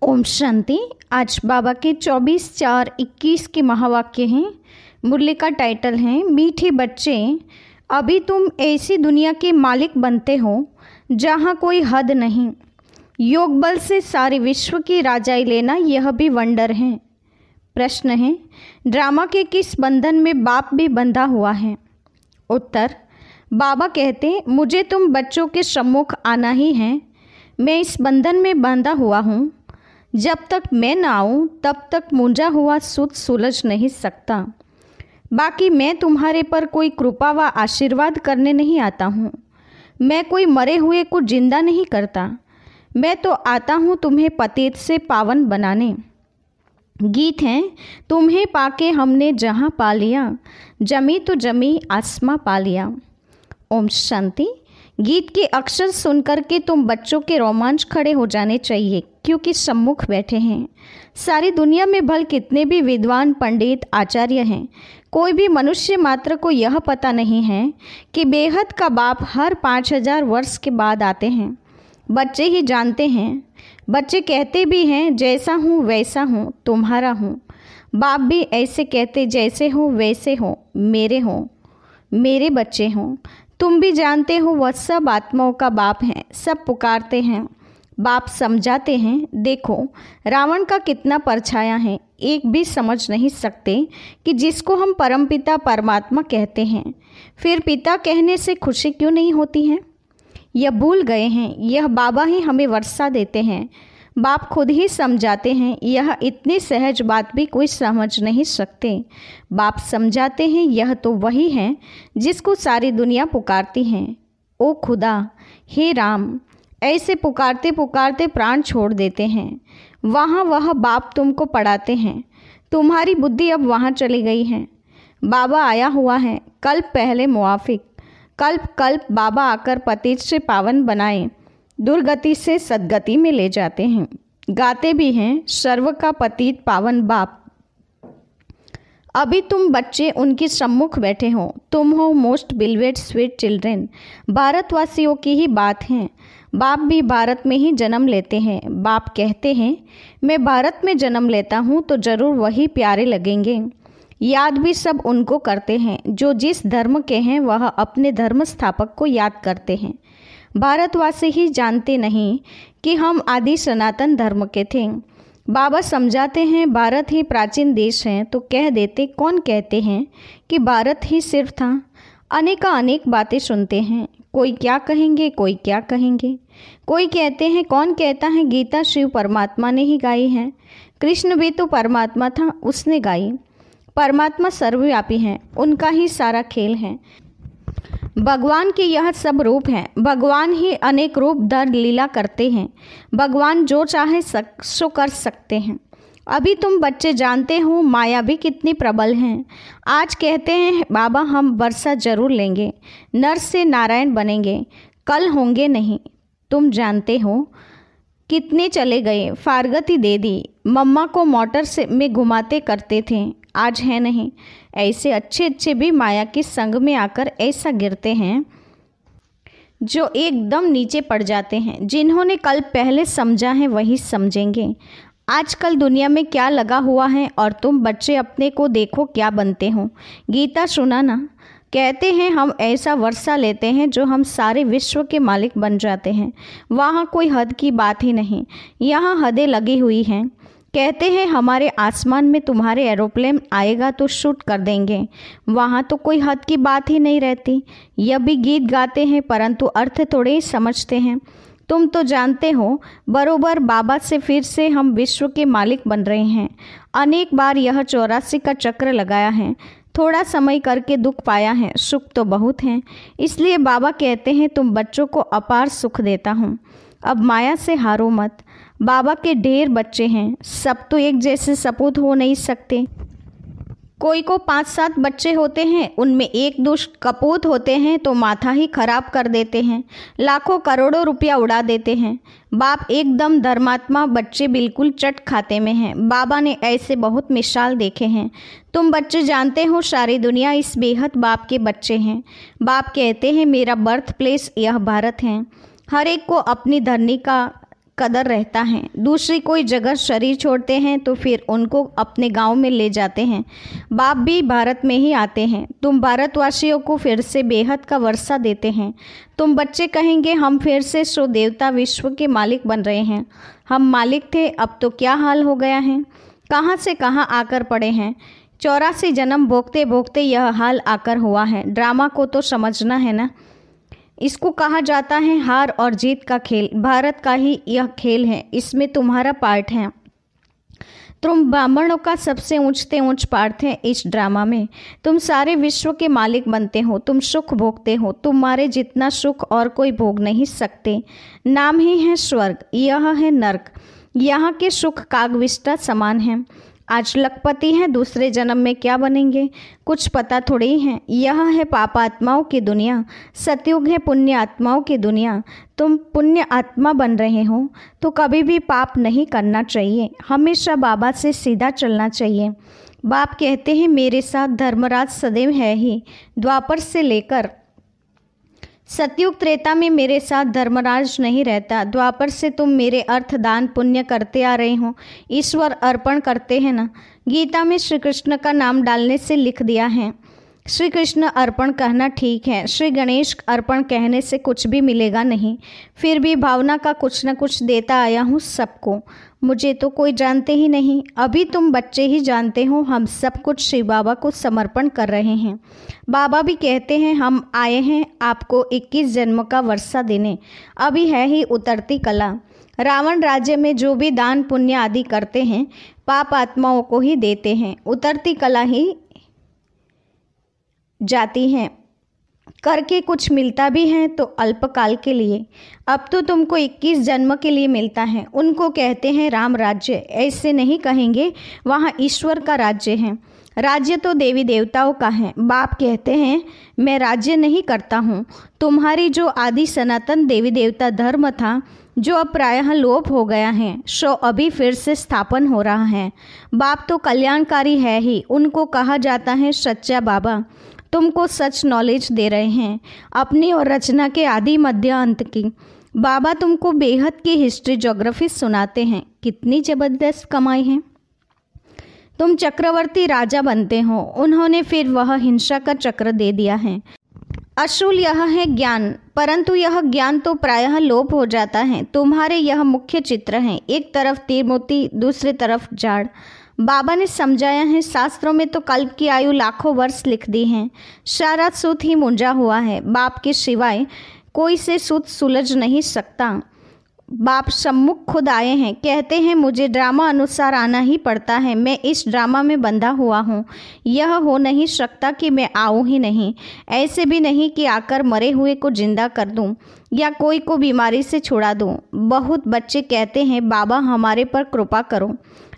ओम शांति। आज बाबा के 24/4/21 के महावाक्य हैं। मुरली का टाइटल है मीठे बच्चे, अभी तुम ऐसी दुनिया के मालिक बनते हो जहाँ कोई हद नहीं। योग बल से सारे विश्व की राजाई लेना यह भी वंडर है। प्रश्न है, ड्रामा के किस बंधन में बाप भी बंधा हुआ है? उत्तर, बाबा कहते मुझे तुम बच्चों के सम्मुख आना ही है। मैं इस बंधन में बंधा हुआ हूँ। जब तक मैं ना आऊँ तब तक मुंजा हुआ सूत सुलझ नहीं सकता। बाकी मैं तुम्हारे पर कोई कृपा व आशीर्वाद करने नहीं आता हूँ। मैं कोई मरे हुए को जिंदा नहीं करता। मैं तो आता हूँ तुम्हें पतित से पावन बनाने। गीत हैं, तुम्हें पाके हमने जहाँ पा लिया, जमी तो जमी आसमां पा लिया। ओम शांति। गीत के अक्षर सुनकर के तुम बच्चों के रोमांच खड़े हो जाने चाहिए, क्योंकि सम्मुख बैठे हैं। सारी दुनिया में भल कितने भी विद्वान पंडित आचार्य हैं, कोई भी मनुष्य मात्र को यह पता नहीं है कि बेहद का बाप हर 5000 वर्ष के बाद आते हैं। बच्चे ही जानते हैं। बच्चे कहते भी हैं जैसा हूँ वैसा हूँ, तुम्हारा हूँ। बाप भी ऐसे कहते जैसे हो वैसे हो, मेरे बच्चे हों। तुम भी जानते हो वह सब आत्माओं का बाप है। सब पुकारते हैं, बाप समझाते हैं। देखो रावण का कितना परछाया है, एक भी समझ नहीं सकते कि जिसको हम परमपिता परमात्मा कहते हैं, फिर पिता कहने से खुशी क्यों नहीं होती है? यह भूल गए हैं। यह बाबा ही हमें वर्षा देते हैं। बाप खुद ही समझाते हैं। यह इतनी सहज बात भी कोई समझ नहीं सकते। बाप समझाते हैं, यह तो वही है जिसको सारी दुनिया पुकारती है। ओ खुदा, हे राम, ऐसे पुकारते पुकारते प्राण छोड़ देते हैं। वहाँ वह बाप तुमको पढ़ाते हैं। तुम्हारी बुद्धि अब वहाँ चली गई है। बाबा आया हुआ है, कल्प पहले मुआफिक, कल्प कल्प बाबा आकर पतित से पावन बनाए, दुर्गति से सदगति में ले जाते हैं। गाते भी हैं, सर्व का पतित पावन बाप। अभी तुम बच्चे उनके सम्मुख बैठे हो। तुम हो मोस्ट बिलवेड स्वीट चिल्ड्रेन। भारतवासियों की ही बात है। बाप भी भारत में ही जन्म लेते हैं। बाप कहते हैं मैं भारत में जन्म लेता हूँ तो ज़रूर वही प्यारे लगेंगे। याद भी सब उनको करते हैं जो जिस धर्म के हैं। वह अपने धर्म स्थापक को याद करते हैं। भारतवासी ही जानते नहीं कि हम आदि सनातन धर्म के थे। बाबा समझाते हैं भारत ही प्राचीन देश है तो कह देते कौन कहते हैं कि भारत ही सिर्फ था। अनेक बातें सुनते हैं। कोई क्या कहेंगे, कोई क्या कहेंगे। कोई कहते हैं, कौन कहता है गीता शिव परमात्मा ने ही गाई है। कृष्ण भी तो परमात्मा था, उसने गाई। परमात्मा सर्वव्यापी हैं, उनका ही सारा खेल है। भगवान के यह सब रूप हैं। भगवान ही अनेक रूप धर लीला करते हैं। भगवान जो चाहे सो कर सकते हैं। अभी तुम बच्चे जानते हो माया भी कितनी प्रबल हैं। आज कहते हैं बाबा हम वर्षा जरूर लेंगे, नर से नारायण बनेंगे, कल होंगे नहीं। तुम जानते हो कितने चले गए, फारगती दे दी। मम्मा को मोटर से में घुमाते करते थे, आज है नहीं। ऐसे अच्छे भी माया के संग में आकर ऐसा गिरते हैं जो एकदम नीचे पड़ जाते हैं। जिन्होंने कल पहले समझा है वही समझेंगे। आजकल दुनिया में क्या लगा हुआ है और तुम बच्चे अपने को देखो क्या बनते हो। गीता सुना ना, कहते हैं हम ऐसा वर्षा लेते हैं जो हम सारे विश्व के मालिक बन जाते हैं। वहाँ कोई हद की बात ही नहीं, यहाँ हदें लगी हुई हैं। कहते हैं हमारे आसमान में तुम्हारे एरोप्लेन आएगा तो शूट कर देंगे। वहाँ तो कोई हद की बात ही नहीं रहती। यह भी गीत गाते हैं परंतु अर्थ थोड़े ही समझते हैं। तुम तो जानते हो बरोबर बाबा से फिर से हम विश्व के मालिक बन रहे हैं। अनेक बार यह 84 का चक्र लगाया है। थोड़ा समय करके दुख पाया है, सुख तो बहुत हैं। इसलिए बाबा कहते हैं तुम बच्चों को अपार सुख देता हूँ, अब माया से हारो मत। बाबा के ढेर बच्चे हैं, सब तो एक जैसे सपूत हो नहीं सकते। कोई को 5-7 बच्चे होते हैं, उनमें एक दुष्ट कपूत होते हैं तो माथा ही खराब कर देते हैं, लाखों करोड़ों रुपया उड़ा देते हैं। बाप एकदम धर्मात्मा, बच्चे बिल्कुल चट खाते में हैं। बाबा ने ऐसे बहुत मिसाल देखे हैं। तुम बच्चे जानते हो सारी दुनिया इस बेहद बाप के बच्चे हैं। बाप कहते हैं मेरा बर्थ प्लेस यह भारत है। हर एक को अपनी धरनी का कदर रहता है। दूसरी कोई जगह शरीर छोड़ते हैं तो फिर उनको अपने गांव में ले जाते हैं। बाप भी भारत में ही आते हैं। तुम भारतवासियों को फिर से बेहद का वर्षा देते हैं। तुम बच्चे कहेंगे हम फिर से सो देवता विश्व के मालिक बन रहे हैं। हम मालिक थे, अब तो क्या हाल हो गया है। कहाँ से कहाँ आकर पड़े हैं। 84 जन्म भोगते भोगते यह हाल आकर हुआ है। ड्रामा को तो समझना है ना। इसको कहा जाता है हार और जीत का खेल। भारत का ही यह खेल है, इसमें तुम्हारा पार्ट है। तुम ब्राह्मणों का सबसे ऊंचते ऊंच पार्ट है इस ड्रामा में। तुम सारे विश्व के मालिक बनते हो। तुम सुख भोगते हो। तुम्हारे जितना सुख और कोई भोग नहीं सकते। नाम ही है स्वर्ग, यह है नर्क। यहाँ के सुख कागविष्टा समान हैं। आज लखपति हैं, दूसरे जन्म में क्या बनेंगे कुछ पता थोड़ी है। यह है पाप आत्माओं की दुनिया, सतयुग है पुण्य आत्माओं की दुनिया। तुम पुण्य आत्मा बन रहे हो तो कभी भी पाप नहीं करना चाहिए। हमेशा बाबा से सीधा चलना चाहिए। बाप कहते हैं मेरे साथ धर्मराज सदैव है ही। द्वापर से लेकर सतयुग त्रेता में मेरे साथ धर्मराज नहीं रहता। द्वापर से तुम मेरे अर्थ दान पुण्य करते आ रहे हो। ईश्वर अर्पण करते हैं ना। गीता में श्री कृष्ण का नाम डालने से लिख दिया है। श्री कृष्ण अर्पण कहना ठीक है, श्री गणेश अर्पण कहने से कुछ भी मिलेगा नहीं। फिर भी भावना का कुछ न कुछ देता आया हूँ सबको। मुझे तो कोई जानते ही नहीं। अभी तुम बच्चे ही जानते हो। हम सब कुछ श्री बाबा को समर्पण कर रहे हैं। बाबा भी कहते हैं हम आए हैं आपको 21 जन्म का वर्षा देने। अभी है ही उतरती कला। रावण राज्य में जो भी दान पुण्य आदि करते हैं पाप आत्माओं को ही देते हैं। उतरती कला ही जाती हैं। करके कुछ मिलता भी है तो अल्पकाल के लिए। अब तो तुमको 21 जन्म के लिए मिलता है। उनको कहते हैं राम राज्य। ऐसे नहीं कहेंगे, वहाँ ईश्वर का राज्य है। राज्य तो देवी देवताओं का है। बाप कहते हैं मैं राज्य नहीं करता हूँ। तुम्हारी जो आदि सनातन देवी देवता धर्म था जो अब प्रायः लोप हो गया है, सो अभी फिर से स्थापन हो रहा है। बाप तो कल्याणकारी है ही। उनको कहा जाता है सच्चा बाबा। तुमको सच नॉलेज दे रहे हैं अपनी और रचना के आदि मध्य अंत की। बाबा तुमको बेहद की हिस्ट्री ज्योग्राफी सुनाते हैं। कितनी ज़बरदस्त कमाई है। तुम चक्रवर्ती राजा बनते हो। उन्होंने फिर वह हिंसा का चक्र दे दिया है। असूल यह है ज्ञान, परंतु यह ज्ञान तो प्रायः लोप हो जाता है। तुम्हारे यह मुख्य चित्र हैं। एक तरफ तीर मोती, दूसरी तरफ झाड़। बाबा ने समझाया है शास्त्रों में तो कल्प की आयु लाखों वर्ष लिख दी है। सारा सूत ही मुंजा हुआ है। बाप के सिवाय कोई से सूत सुलझ नहीं सकता। बाप सम्मुख खुद आए हैं। कहते हैं मुझे ड्रामा अनुसार आना ही पड़ता है। मैं इस ड्रामा में बंधा हुआ हूँ। यह हो नहीं सकता कि मैं आऊँ ही नहीं। ऐसे भी नहीं कि आकर मरे हुए को जिंदा कर दूँ या कोई को बीमारी से छुड़ा दूँ। बहुत बच्चे कहते हैं बाबा हमारे पर कृपा करो,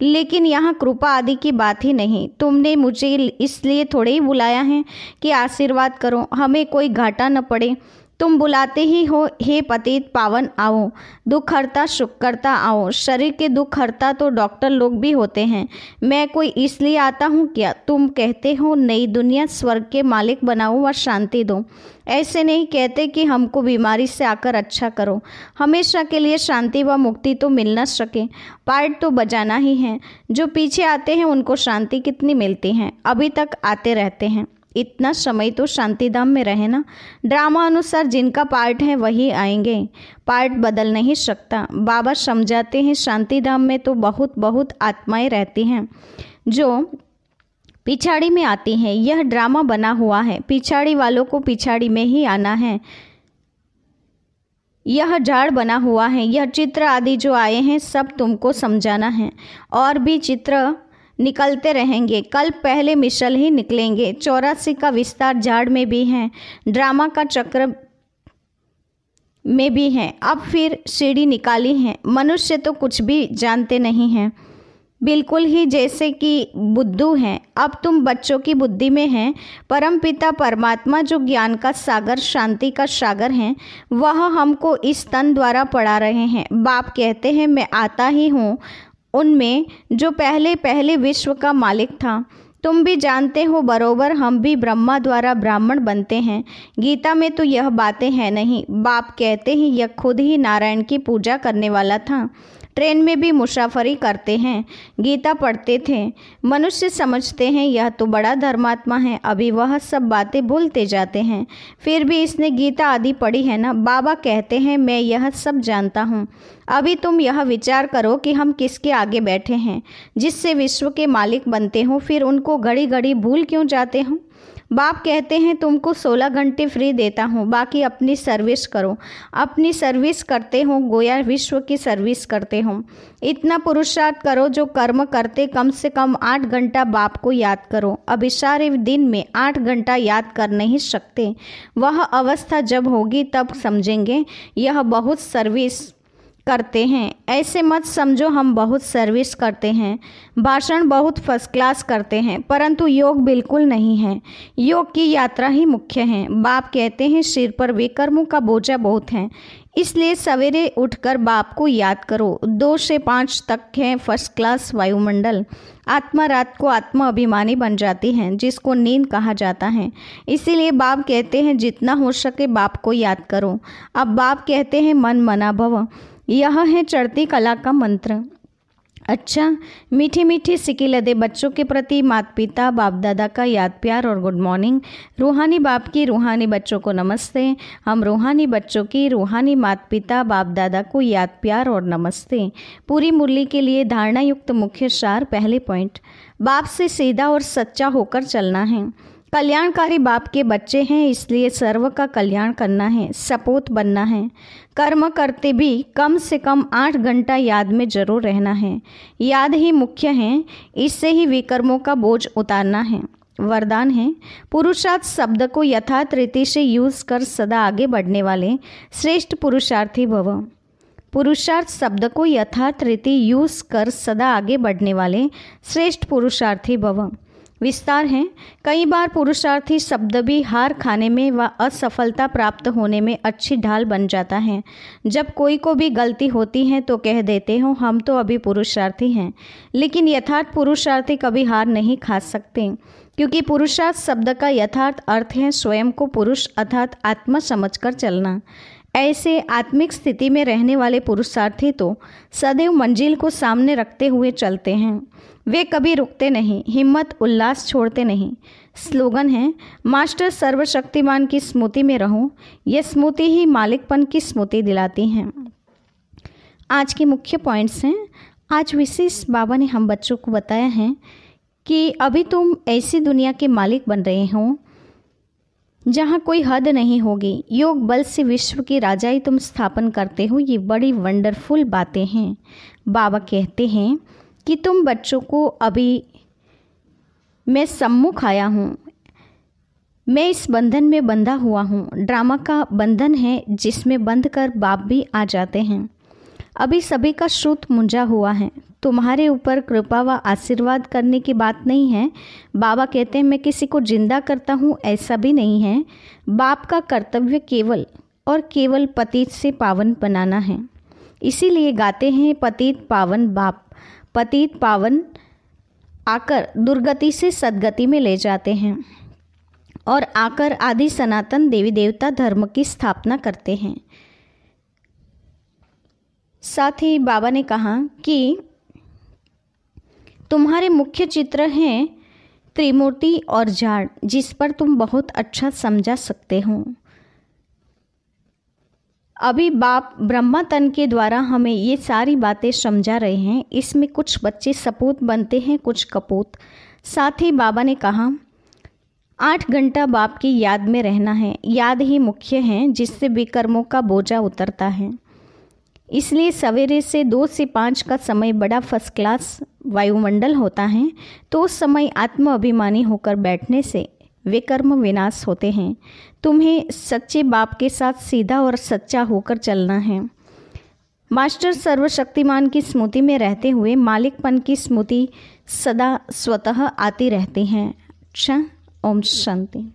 लेकिन यहाँ कृपा आदि की बात ही नहीं। तुमने मुझे इसलिए थोड़े ही बुलाया है कि आशीर्वाद करो, हमें कोई घाटा न पड़े। तुम बुलाते ही हो हे पतित पावन आओ, दुख हरता सुख करता आओ। शरीर के दुख हरता तो डॉक्टर लोग भी होते हैं। मैं कोई इसलिए आता हूँ क्या? तुम कहते हो नई दुनिया स्वर्ग के मालिक बनाओ व शांति दो। ऐसे नहीं कहते कि हमको बीमारी से आकर अच्छा करो। हमेशा के लिए शांति व मुक्ति तो मिल न सके। पार्ट तो बजाना ही है। जो पीछे आते हैं उनको शांति कितनी मिलती है। अभी तक आते रहते हैं। इतना समय तो शांतिधाम में रहे ना। ड्रामा अनुसार जिनका पार्ट है वही आएंगे। पार्ट बदल नहीं सकता। बाबा समझाते हैं शांतिधाम में तो बहुत बहुत आत्माएं रहती हैं जो पिछाड़ी में आती हैं। यह ड्रामा बना हुआ है। पिछाड़ी वालों को पिछाड़ी में ही आना है। यह झाड़ बना हुआ है। यह चित्र आदि जो आए हैं सब तुमको समझाना है। और भी चित्र निकलते रहेंगे। कल पहले मिसल ही निकलेंगे। 84 का विस्तार झाड़ में भी है, ड्रामा का चक्र में भी है। अब फिर सीढ़ी निकाली है। मनुष्य तो कुछ भी जानते नहीं हैं, बिल्कुल ही जैसे कि बुद्धू हैं। अब तुम बच्चों की बुद्धि में हैं। परमपिता परमात्मा जो ज्ञान का सागर शांति का सागर हैं, वह हमको इस तन द्वारा पढ़ा रहे हैं। बाप कहते हैं मैं आता ही हूँ उनमें जो पहले पहले विश्व का मालिक था। तुम भी जानते हो बरोबर, हम भी ब्रह्मा द्वारा ब्राह्मण बनते हैं। गीता में तो यह बातें हैं नहीं। बाप कहते हैं यह खुद ही नारायण की पूजा करने वाला था। ट्रेन में भी मुसाफरी करते हैं, गीता पढ़ते थे। मनुष्य समझते हैं यह तो बड़ा धर्मात्मा है, अभी वह सब बातें भूलते जाते हैं। फिर भी इसने गीता आदि पढ़ी है ना। बाबा कहते हैं मैं यह सब जानता हूँ। अभी तुम यह विचार करो कि हम किसके आगे बैठे हैं, जिससे विश्व के मालिक बनते हो, फिर उनको घड़ी घड़ी भूल क्यों जाते हो। बाप कहते हैं तुमको 16 घंटे फ्री देता हूँ, बाकी अपनी सर्विस करो। अपनी सर्विस करते हो गोया विश्व की सर्विस करते हो। इतना पुरुषार्थ करो जो कर्म करते कम से कम 8 घंटा बाप को याद करो। अभी सारे दिन में 8 घंटा याद कर नहीं सकते। वह अवस्था जब होगी तब समझेंगे यह बहुत सर्विस करते हैं। ऐसे मत समझो हम बहुत सर्विस करते हैं, भाषण बहुत फर्स्ट क्लास करते हैं, परंतु योग बिल्कुल नहीं है। योग की यात्रा ही मुख्य है। बाप कहते हैं सिर पर विकर्मों का बोझा बहुत है, इसलिए सवेरे उठकर बाप को याद करो। 2 से 5 तक है फर्स्ट क्लास वायुमंडल। आत्मा रात को आत्मा अभिमानी बन जाती है, जिसको नींद कहा जाता है। इसीलिए बाप कहते हैं जितना हो सके बाप को याद करो। अब बाप कहते हैं मन मना भव, यह है चढ़ती कला का मंत्र। अच्छा, मीठी मीठी सिकी लदे बच्चों के प्रति माता पिता बाप दादा का याद प्यार और गुड मॉर्निंग। रूहानी बाप की रूहानी बच्चों को नमस्ते। हम रूहानी बच्चों की रूहानी माता पिता बाप दादा को याद प्यार और नमस्ते। पूरी मुरली के लिए धारणा युक्त मुख्य सार। पहले पॉइंट, बाप से सीधा और सच्चा होकर चलना है। कल्याणकारी बाप के बच्चे हैं, इसलिए सर्व का कल्याण करना है, सपूत बनना है। कर्म करते भी कम से कम 8 घंटा याद में जरूर रहना है। याद ही मुख्य है, इससे ही विकर्मों का बोझ उतारना है। वरदान है, पुरुषार्थ शब्द को यथार्थ रीति से यूज कर सदा आगे बढ़ने वाले श्रेष्ठ पुरुषार्थी भव। पुरुषार्थ शब्द को यथार्थ रीति यूज कर सदा आगे बढ़ने वाले श्रेष्ठ पुरुषार्थी भव। विस्तार है, कई बार पुरुषार्थी शब्द भी हार खाने में व असफलता प्राप्त होने में अच्छी ढाल बन जाता है। जब कोई को भी गलती होती है तो कह देते हो हम तो अभी पुरुषार्थी हैं, लेकिन यथार्थ पुरुषार्थी कभी हार नहीं खा सकते, क्योंकि पुरुषार्थ शब्द का यथार्थ अर्थ है स्वयं को पुरुष अर्थात आत्मा समझकर चलना। ऐसे आत्मिक स्थिति में रहने वाले पुरुषार्थी तो सदैव मंजिल को सामने रखते हुए चलते हैं। वे कभी रुकते नहीं, हिम्मत उल्लास छोड़ते नहीं। स्लोगन है, मास्टर सर्वशक्तिमान की स्मृति में रहो। यह स्मृति ही मालिकपन की स्मृति दिलाती है। आज के मुख्य पॉइंट्स हैं। आज विशेष बाबा ने हम बच्चों को बताया है कि अभी तुम ऐसी दुनिया के मालिक बन रहे हो जहाँ कोई हद नहीं होगी। योग बल से विश्व की राजाई तुम स्थापन करते हो। ये बड़ी वंडरफुल बातें हैं। बाबा कहते हैं कि तुम बच्चों को अभी मैं सम्मुख आया हूँ, मैं इस बंधन में बंधा हुआ हूँ। ड्रामा का बंधन है जिसमें बंध कर बाप भी आ जाते हैं। अभी सभी का श्रुत मुंझा हुआ है। तुम्हारे ऊपर कृपा व आशीर्वाद करने की बात नहीं है। बाबा कहते हैं मैं किसी को जिंदा करता हूँ, ऐसा भी नहीं है। बाप का कर्तव्य केवल और केवल पतित से पावन बनाना है। इसीलिए गाते हैं पतित पावन बाप। पतित पावन आकर दुर्गति से सद्गति में ले जाते हैं और आकर आदि सनातन देवी देवता धर्म की स्थापना करते हैं। साथ ही बाबा ने कहा कि तुम्हारे मुख्य चित्र हैं त्रिमूर्ति और झाड़, जिस पर तुम बहुत अच्छा समझा सकते हो। अभी बाप ब्रह्मा तन के द्वारा हमें ये सारी बातें समझा रहे हैं। इसमें कुछ बच्चे सपूत बनते हैं, कुछ कपूत। साथ ही बाबा ने कहा 8 घंटा बाप की याद में रहना है। याद ही मुख्य है, जिससे विकर्मों का बोझा उतरता है। इसलिए सवेरे से 2 से 5 का समय बड़ा फर्स्ट क्लास वायुमंडल होता है, तो उस समय आत्म अभिमानी होकर बैठने से विकर्म विनाश होते हैं। तुम्हें सच्चे बाप के साथ सीधा और सच्चा होकर चलना है। मास्टर सर्वशक्तिमान की स्मृति में रहते हुए मालिकपन की स्मृति सदा स्वतः आती रहती है। अच्छा, ओम शांति।